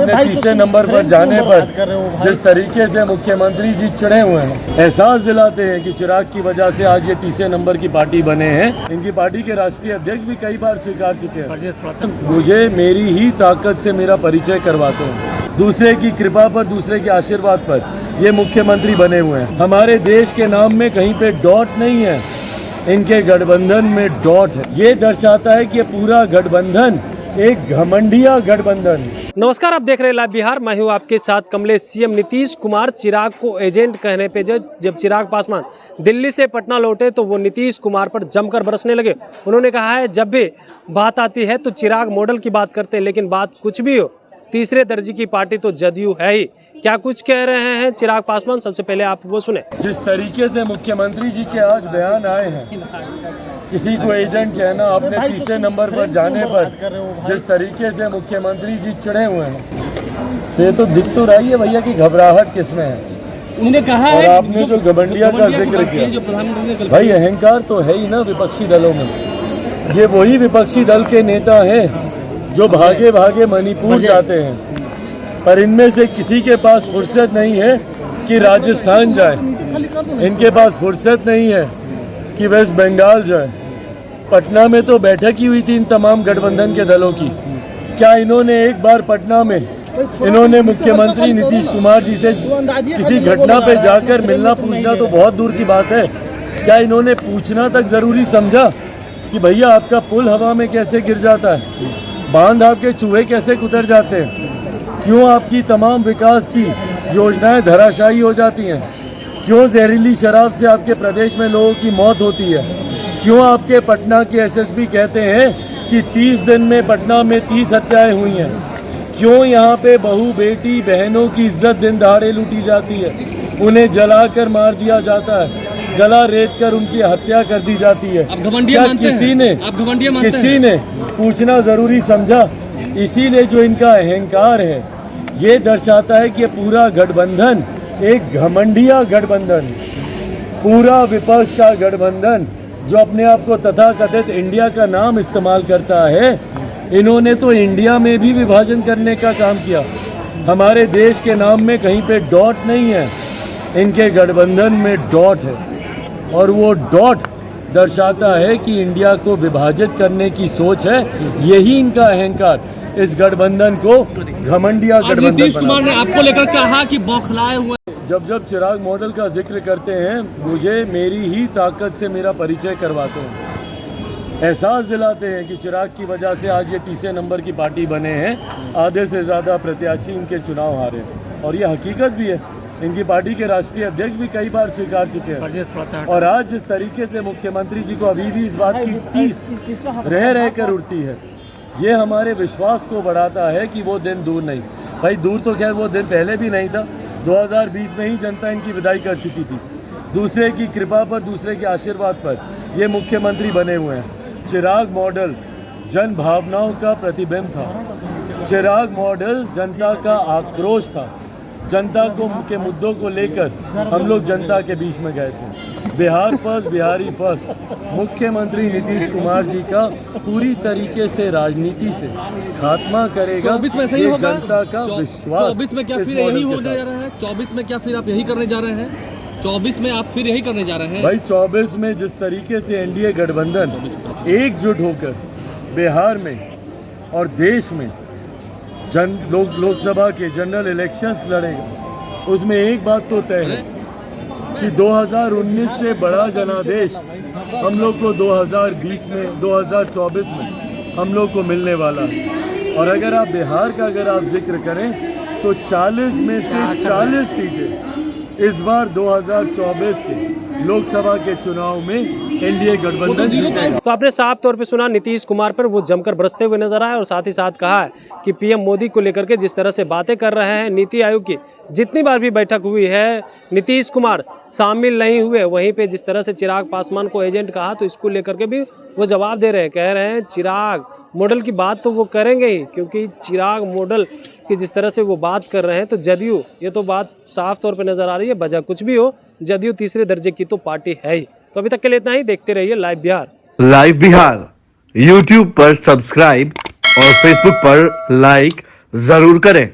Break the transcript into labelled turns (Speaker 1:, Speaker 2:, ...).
Speaker 1: अपने तीसरे नंबर पर जाने पर जिस तरीके से मुख्यमंत्री जी चिढ़े हुए हैं, एहसास दिलाते हैं कि चिराग की वजह से आज ये तीसरे नंबर की पार्टी बने हैं। इनकी पार्टी के राष्ट्रीय अध्यक्ष भी कई बार स्वीकार चुके हैं। मुझे मेरी ही ताकत से मेरा परिचय करवाते हैं, दूसरे की कृपा पर, दूसरे के आशीर्वाद पर ये मुख्यमंत्री बने हुए हैं। हमारे देश के नाम में कहीं पे डॉट नहीं है, इनके गठबंधन में डॉट है। ये दर्शाता है कि ये पूरा गठबंधन एक घमंडिया गठबंधन।
Speaker 2: नमस्कार, आप देख रहे हैं लाइव बिहार। मैं हूं आपके साथ कमलेश। सीएम नीतीश कुमार चिराग को एजेंट कहने पे जब चिराग पासवान दिल्ली से पटना लौटे तो वो नीतीश कुमार पर जमकर बरसने लगे। उन्होंने कहा है जब भी बात आती है तो चिराग मॉडल की बात करते हैं, लेकिन बात कुछ भी हो, तीसरे दर्जे की पार्टी तो जदयू है ही। क्या कुछ कह रहे हैं चिराग पासवान, सबसे पहले आप वो सुने।
Speaker 1: जिस तरीके से मुख्यमंत्री जी के आज बयान आए हैं, किसी को एजेंट कहना, अपने तीसरे नंबर पर जाने पर जिस तरीके से मुख्यमंत्री जी चिढ़े हुए हैं, ये तो दिख तो रही है भैया कि घबराहट किसमें है।
Speaker 2: उन्होंने कहा
Speaker 1: और आपने जो घमंडिया का जिक्र किया, भाई अहंकार तो है ही ना विपक्षी दलों में। ये वही विपक्षी दल के नेता हैं जो भागे भागे मणिपुर जाते हैं, पर इनमें से किसी के पास फुर्सत नहीं है कि राजस्थान जाए, इनके पास फुर्सत नहीं है कि वेस्ट बंगाल जाए। पटना में तो बैठक ही हुई थी इन तमाम गठबंधन के दलों की। क्या इन्होंने एक बार पटना में इन्होंने मुख्यमंत्री नीतीश कुमार जी से किसी घटना पे जाकर मिलना पूछना तो बहुत दूर की बात है, क्या इन्होंने पूछना तक जरूरी समझा कि भैया आपका पुल हवा में कैसे गिर जाता है, बांध आपके चूहे कैसे कुतर जाते हैं, क्यों आपकी तमाम विकास की योजनाएं धराशायी हो जाती हैं, क्यों जहरीली शराब से आपके प्रदेश में लोगों की मौत होती है, क्यों आपके पटना के एसएसपी कहते हैं कि 30 दिन में पटना में 30 हत्याएं हुई हैं, क्यों यहाँ पे बहू बेटी बहनों की इज्जत दिन दहाड़े लूटी जाती है, उन्हें जलाकर मार दिया जाता है, गला रेत कर उनकी हत्या कर दी जाती है। क्या किसी ने पूछना जरूरी समझा? इसीलिए जो इनका अहंकार है ये दर्शाता है कि पूरा गठबंधन एक घमंडिया गठबंधन, पूरा विपक्ष का गठबंधन जो अपने आप को तथाकथित इंडिया का नाम इस्तेमाल करता है, इन्होंने तो इंडिया में भी विभाजन करने का काम किया। हमारे देश के नाम में कहीं पे डॉट नहीं है, इनके गठबंधन में डॉट है, और वो डॉट दर्शाता है कि इंडिया को विभाजित करने की सोच है। यही इनका अहंकार इस गठबंधन को घमंडिया गठबंधन।
Speaker 2: नीतीश कुमार ने आपको लेकर कहा कि बौखलाए हुए।
Speaker 1: जब चिराग मॉडल का जिक्र करते हैं, मुझे मेरी ही ताकत से मेरा परिचय करवाते हैं, एहसास दिलाते हैं कि चिराग की वजह से आज ये तीसरे नंबर की पार्टी बने हैं। आधे से ज़्यादा प्रत्याशी इनके चुनाव हारे, और ये हकीकत भी है। इनकी पार्टी के राष्ट्रीय अध्यक्ष भी कई बार स्वीकार चुके हैं। और आज जिस तरीके से मुख्यमंत्री जी को अभी भी इस बात की टीस रह कर उड़ती है, ये हमारे विश्वास को बढ़ाता है कि वो दिन दूर नहीं। भाई दूर तो खैर वो दिन पहले भी नहीं था, 2020 में ही जनता इनकी विदाई कर चुकी थी। दूसरे की कृपा पर, दूसरे के आशीर्वाद पर ये मुख्यमंत्री बने हुए हैं। चिराग मॉडल जन भावनाओं का प्रतिबिंब था। चिराग मॉडल जनता का आक्रोश था। जनता के मुद्दों को लेकर हम लोग जनता के बीच में गए थे। बिहार फर्स्ट, बिहारी फर्स्ट मुख्यमंत्री नीतीश कुमार जी का पूरी तरीके से राजनीति से खात्मा करेगा।
Speaker 2: 24 में सही होगा
Speaker 1: जनता का विश्वास।
Speaker 2: 24 में क्या फिर यही होने जा रहा है? 24 में क्या फिर आप यही करने जा रहे हैं? 24 में आप फिर यही करने जा रहे हैं?
Speaker 1: भाई 24 में जिस तरीके से एनडीए गठबंधन एकजुट होकर बिहार में और देश में लोकसभा के जनरल इलेक्शंस लड़ेगा, उसमें एक बात तो तय है कि 2019 से बड़ा जनादेश हम लोग को 2020 में, 2024 में हम लोग को मिलने वाला है। और अगर आप बिहार का आप जिक्र करें तो 40 में से 40 सीटें इस बार 2024 के लोकसभा के चुनाव में एनडीए गठबंधन जीतेगा।
Speaker 2: तो आपने साफ तौर पे सुना, नीतीश कुमार पर वो जमकर बरसते हुए नजर आए, और साथ ही साथ कहा है कि पीएम मोदी को लेकर के जिस तरह से बातें कर रहे हैं, नीति आयोग की जितनी बार भी बैठक हुई है नीतीश कुमार शामिल नहीं हुए। वहीं पे जिस तरह से चिराग पासवान को एजेंट कहा, तो इसको लेकर के भी वो जवाब दे रहे हैं, कह रहे हैं चिराग मॉडल की बात तो वो करेंगे ही, क्योंकि चिराग मॉडल की जिस तरह से वो बात कर रहे हैं तो जदयू, ये तो बात साफ तौर पे नजर आ रही है। वजह कुछ भी हो, जदयू तीसरे दर्जे की तो पार्टी है ही। तो अभी तक के लिए इतना ही। देखते रहिए live Bihar.
Speaker 3: Live Bihar YouTube पर सब्सक्राइब और फेसबुक पर लाइक जरूर करें।